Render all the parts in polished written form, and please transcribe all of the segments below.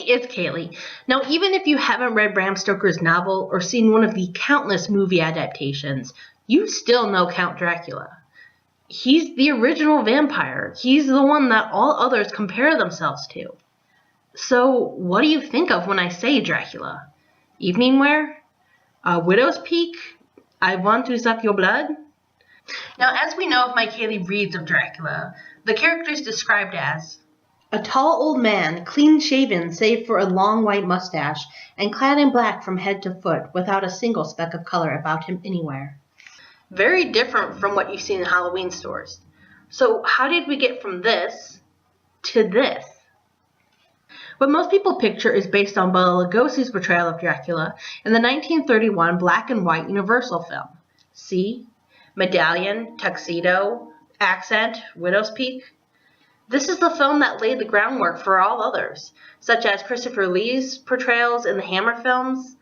it's Kaylee. Now, even if you haven't read Bram Stoker's novel or seen one of the countless movie adaptations, you still know Count Dracula. He's the original vampire. He's the one that all others compare themselves to. So, what do you think of when I say Dracula? Evening wear? A widow's peak? I want to suck your blood? Now, as we know if my Kaylee reads of Dracula, the character is described as a tall old man, clean-shaven save for a long white mustache, and clad in black from head to foot, without a single speck of color about him anywhere. Very different from what you see in Halloween stores. So how did we get from this to this? What most people picture is based on Bela Lugosi's portrayal of Dracula in the 1931 black and white Universal film. See? Medallion, tuxedo, accent, widow's peak. This is the film that laid the groundwork for all others, such as Christopher Lee's portrayals in the Hammer films,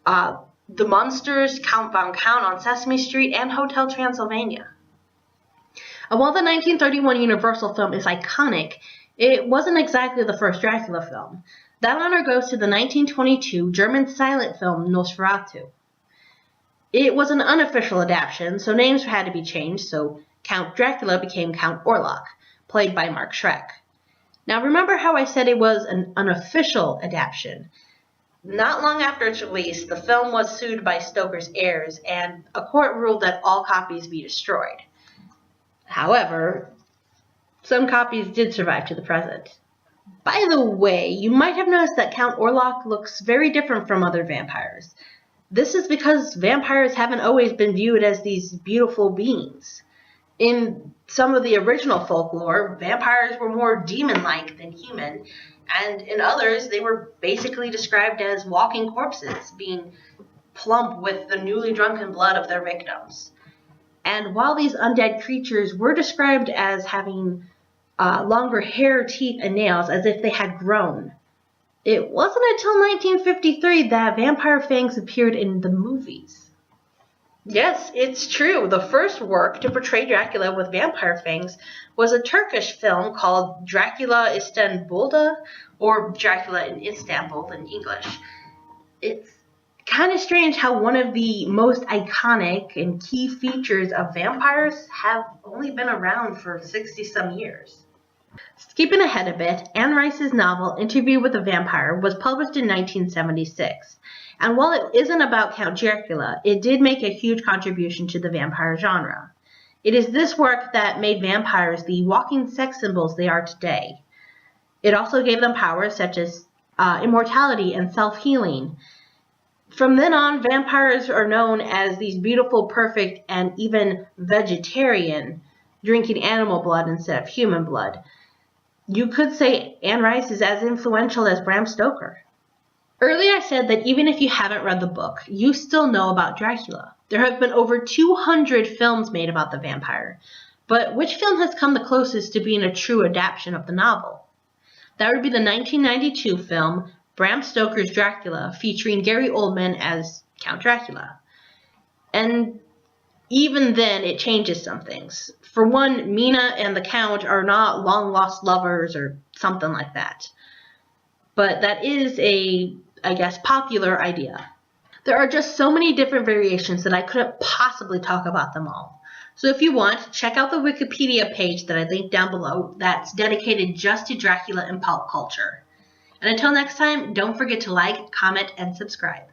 The Munsters, Count Von Count on Sesame Street, and Hotel Transylvania. And while the 1931 Universal film is iconic, it wasn't exactly the first Dracula film. That honor goes to the 1922 German silent film Nosferatu. It was an unofficial adaptation, so names had to be changed, so Count Dracula became Count Orlok, played by Mark Schreck. Now remember how I said it was an unofficial adaptation? Not long after its release, the film was sued by Stoker's heirs, and a court ruled that all copies be destroyed. However, some copies did survive to the present. By the way, you might have noticed that Count Orlok looks very different from other vampires. This is because vampires haven't always been viewed as these beautiful beings. In some of the original folklore, vampires were more demon-like than human, and in others, they were basically described as walking corpses, being plump with the newly drunken blood of their victims. And while these undead creatures were described as having longer hair, teeth, and nails, as if they had grown, it wasn't until 1953 that vampire fangs appeared in the movies. Yes, it's true. The first work to portray Dracula with vampire fangs was a Turkish film called Dracula Istanbul'da, or Dracula in Istanbul in English. It's kind of strange how one of the most iconic and key features of vampires have only been around for 60-some years. Skipping ahead a bit, Anne Rice's novel Interview with a Vampire was published in 1976. And while it isn't about Count Dracula, it did make a huge contribution to the vampire genre. It is this work that made vampires the walking sex symbols they are today. It also gave them powers such as immortality and self-healing. From then on, vampires are known as these beautiful, perfect, and even vegetarian, drinking animal blood instead of human blood. You could say Anne Rice is as influential as Bram Stoker. Earlier I said that even if you haven't read the book, you still know about Dracula. There have been over 200 films made about the vampire, but which film has come the closest to being a true adaptation of the novel? That would be the 1992 film Bram Stoker's Dracula, featuring Gary Oldman as Count Dracula. And even then, it changes some things. For one, Mina and the Count are not long-lost lovers or something like that. But that is a, I guess, popular idea. There are just so many different variations that I couldn't possibly talk about them all. So if you want, check out the Wikipedia page that I linked down below that's dedicated just to Dracula and pop culture. And until next time, don't forget to like, comment, and subscribe.